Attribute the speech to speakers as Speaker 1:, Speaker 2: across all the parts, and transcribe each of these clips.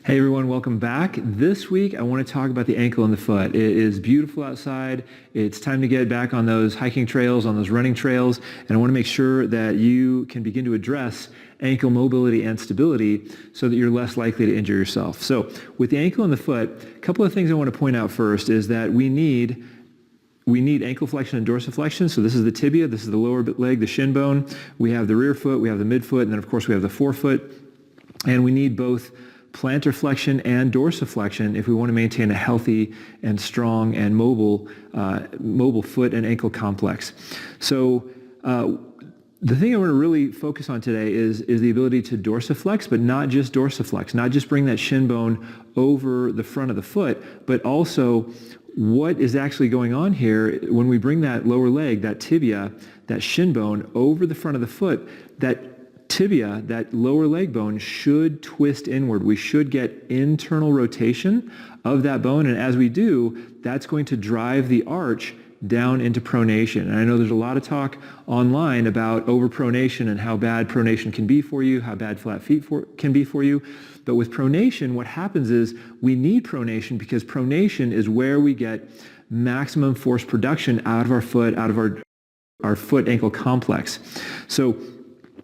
Speaker 1: Hey everyone, welcome back. This week I want to talk about the ankle and the foot. It is beautiful outside. It's time to get back on those hiking trails, on those running trails, and I want to make sure that you can begin to address ankle mobility and stability so that you're less likely to injure yourself. So with the ankle and the foot, a couple of things I want to point out first is that we need ankle flexion and dorsiflexion. So this is the tibia, this is the lower leg, the shin bone. We have the rear foot, we have the midfoot, and then of course we have the forefoot. And we need both plantar flexion and dorsiflexion if we want to maintain a healthy and strong and mobile foot and ankle complex. So the thing I want to really focus on today is the ability to dorsiflex, but not just dorsiflex, not just bring that shin bone over the front of the foot, but also what is actually going on here when we bring that lower leg, that tibia, that shin bone over the front of the foot. That tibia, that lower leg bone, should twist inward. We should get internal rotation of that bone, and as we do, that's going to drive the arch down into pronation. And I know there's a lot of talk online about overpronation and how bad pronation can be for you, how bad flat feet can be for you. But with pronation, what happens is we need pronation because pronation is where we get maximum force production out of our foot, out of our foot-ankle complex. So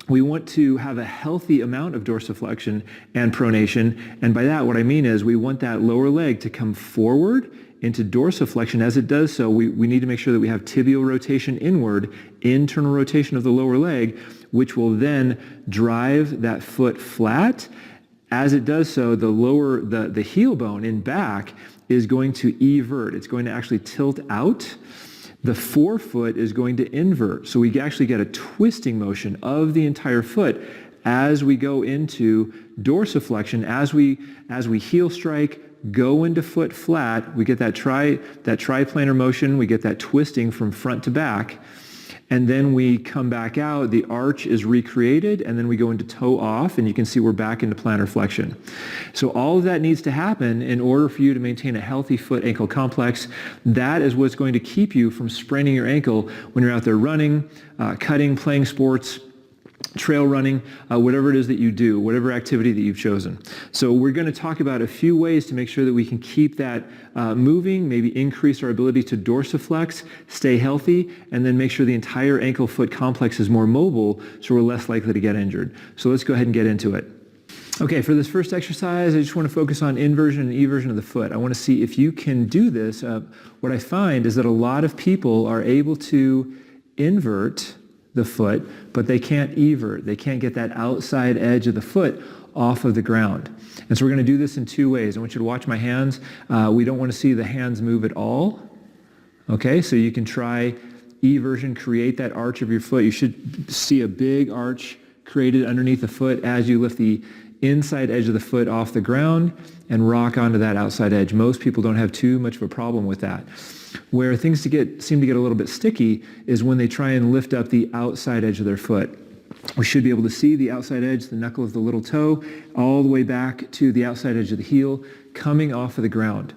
Speaker 1: we want to have a healthy amount of dorsiflexion and pronation, and by that what I mean is we want that lower leg to come forward into dorsiflexion. As it does so, we need to make sure that we have tibial rotation inward, internal rotation of the lower leg, which will then drive that foot flat. As it does so, the heel bone in back is going to evert. It's going to actually tilt out. The forefoot is going to invert. So we actually get a twisting motion of the entire foot as we go into dorsiflexion. As we heel strike, go into foot flat, we get that triplanar motion, we get that twisting from front to back, and then we come back out, the arch is recreated, and then we go into toe off, and you can see we're back into plantar flexion. So all of that needs to happen in order for you to maintain a healthy foot-ankle complex. That is what's going to keep you from spraining your ankle when you're out there running, cutting, playing sports, trail running, whatever it is that you do, whatever activity that you've chosen. So we're going to talk about a few ways to make sure that we can keep that moving, maybe increase our ability to dorsiflex, stay healthy, and then make sure the entire ankle-foot complex is more mobile so we're less likely to get injured. So let's go ahead and get into it. Okay, for this first exercise, I just want to focus on inversion and eversion of the foot. I want to see if you can do this. What I find is that a lot of people are able to invert the foot, but they can't evert. They can't get that outside edge of the foot off of the ground. And so we're going to do this in two ways. I want you to watch my hands. We don't want to see the hands move at all. Okay, so you can try eversion, create that arch of your foot. You should see a big arch created underneath the foot as you lift the inside edge of the foot off the ground and rock onto that outside edge. Most people don't have too much of a problem with that. Where things seem to get a little bit sticky is when they try and lift up the outside edge of their foot. We should be able to see the outside edge, the knuckle of the little toe, all the way back to the outside edge of the heel, coming off of the ground.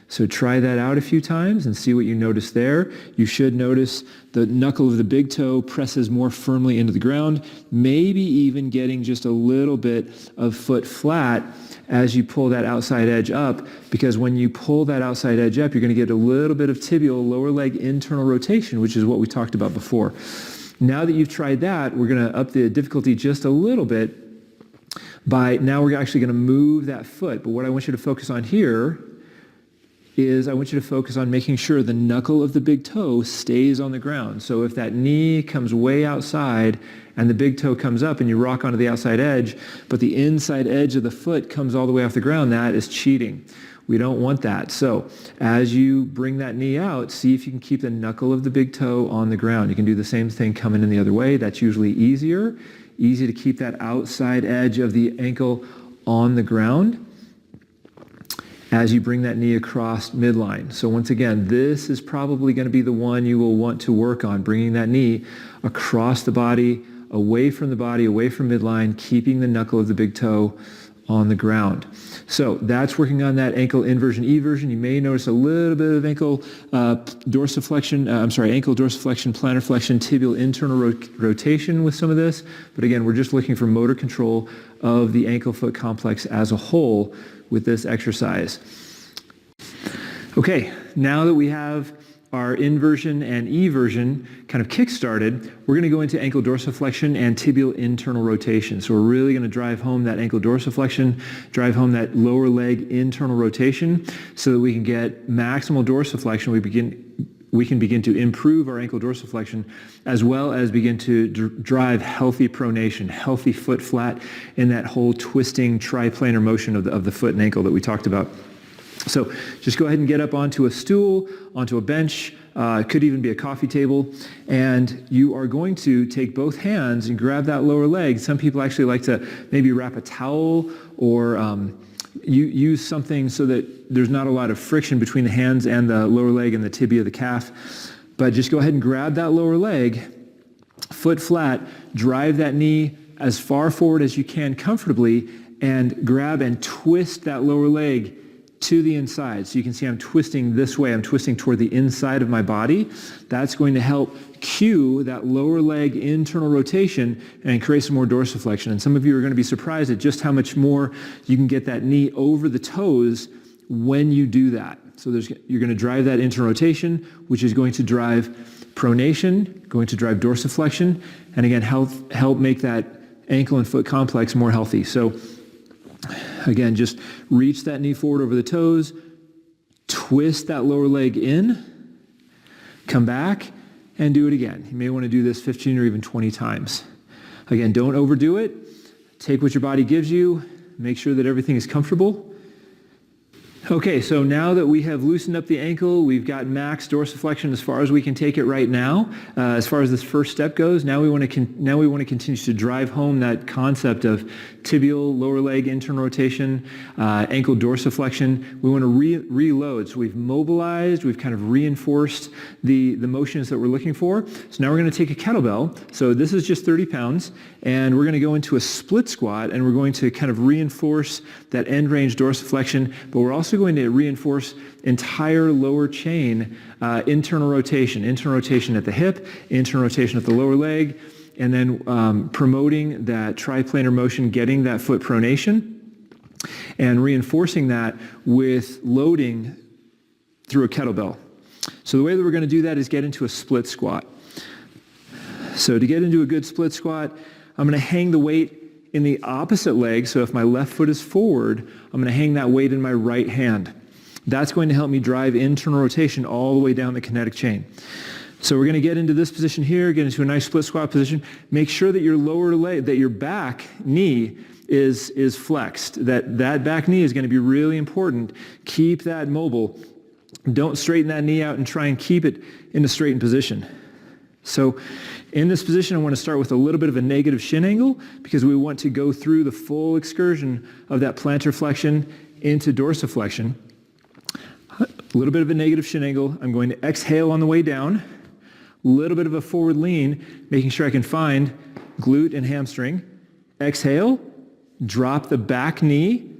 Speaker 1: So try that out a few times and see what you notice there. You should notice the knuckle of the big toe presses more firmly into the ground, maybe even getting just a little bit of foot flat as you pull that outside edge up, because when you pull that outside edge up, you're going to get a little bit of tibial lower leg internal rotation, which is what we talked about before. Now that you've tried that, we're going to up the difficulty just a little bit now we're actually going to move that foot. But what I want you to focus on here is I want you to focus on making sure the knuckle of the big toe stays on the ground. So if that knee comes way outside and the big toe comes up and you rock onto the outside edge, but the inside edge of the foot comes all the way off the ground, that is cheating. We don't want that. So as you bring that knee out, see if you can keep the knuckle of the big toe on the ground. You can do the same thing coming in the other way. That's usually easier. Easy to keep that outside edge of the ankle on the ground as you bring that knee across midline. So once again, this is probably going to be the one you will want to work on, bringing that knee across the body, away from midline, keeping the knuckle of the big toe on the ground. So that's working on that ankle inversion, eversion. You may notice a little bit of ankle dorsiflexion, ankle dorsiflexion, plantar flexion, tibial internal rotation with some of this. But again, we're just looking for motor control of the ankle-foot complex as a whole with this exercise. Okay, now that we have our inversion and eversion kind of kick-started, we're going to go into ankle dorsiflexion and tibial internal rotation. So we're really going to drive home that ankle dorsiflexion, drive home that lower leg internal rotation so that we can get maximal dorsiflexion. We can begin to improve our ankle dorsiflexion as well as begin to drive healthy pronation, healthy foot flat in that whole twisting triplanar motion of the foot and ankle that we talked about. So just go ahead and get up onto a stool, onto a bench, it could even be a coffee table, and you are going to take both hands and grab that lower leg. Some people actually like to maybe wrap a towel or use something so that there's not a lot of friction between the hands and the lower leg and the tibia of the calf. But just go ahead and grab that lower leg, foot flat, drive that knee as far forward as you can comfortably, and grab and twist that lower leg to the inside. So you can see I'm twisting this way. I'm twisting toward the inside of my body. That's going to help cue that lower leg internal rotation and create some more dorsiflexion. And some of you are going to be surprised at just how much more you can get that knee over the toes when you do that. So you're going to drive that internal rotation, which is going to drive pronation, going to drive dorsiflexion, and again, help make that ankle and foot complex more healthy. So again, just reach that knee forward over the toes, twist that lower leg in, come back, and do it again. You may want to do this 15 or even 20 times. Again, don't overdo it. Take what your body gives you. Make sure that everything is comfortable. Okay, so now that we have loosened up the ankle, we've got max dorsiflexion as far as we can take it right now. As far as this first step goes, now we want to continue to drive home that concept of tibial lower leg internal rotation, ankle dorsiflexion. We want to reload. So we've mobilized, we've kind of reinforced the motions that we're looking for. So now we're going to take a kettlebell. So this is just 30 pounds, and we're going to go into a split squat, and we're going to kind of reinforce that end range dorsiflexion, but we're also going to reinforce entire lower chain internal rotation at the hip, internal rotation at the lower leg, and then promoting that triplanar motion, getting that foot pronation, and reinforcing that with loading through a kettlebell. So the way that we're going to do that is get into a split squat. So to get into a good split squat, I'm going to hang the weight in the opposite leg. So if my left foot is forward, I'm going to hang that weight in my right hand. That's going to help me drive internal rotation all the way down the kinetic chain. So we're going to get into this position here, get into a nice split squat position. Make sure that your lower leg, that your back knee is flexed. That back knee is going to be really important. Keep that mobile. Don't straighten that knee out and try and keep it in a straightened position. So in this position, I want to start with a little bit of a negative shin angle because we want to go through the full excursion of that plantar flexion into dorsiflexion. A little bit of a negative shin angle. I'm going to exhale on the way down. A little bit of a forward lean, making sure I can find glute and hamstring. Exhale, drop the back knee.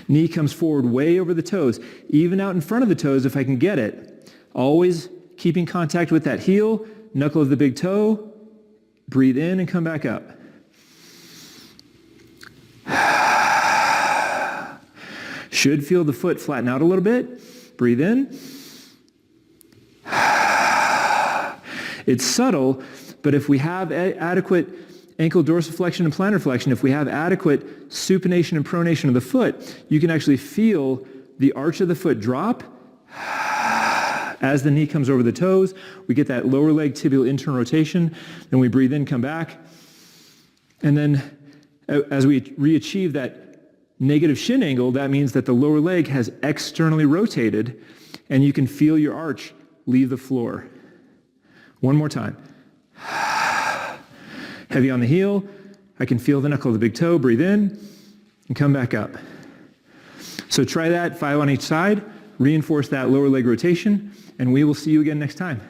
Speaker 1: Knee comes forward way over the toes, even out in front of the toes if I can get it. Always keeping contact with that heel, knuckle of the big toe. Breathe in and come back up. Should feel the foot flatten out a little bit. Breathe in. It's subtle, but if we have adequate ankle dorsiflexion and plantar flexion, if we have adequate supination and pronation of the foot, you can actually feel the arch of the foot drop as the knee comes over the toes. We get that lower leg tibial internal rotation. Then we breathe in, come back. And then as we re-achieve that negative shin angle, that means that the lower leg has externally rotated and you can feel your arch leave the floor. One more time. Heavy on the heel. I can feel the knuckle of the big toe. Breathe in and come back up. So try that, 5 on each side. Reinforce that lower leg rotation, and we will see you again next time.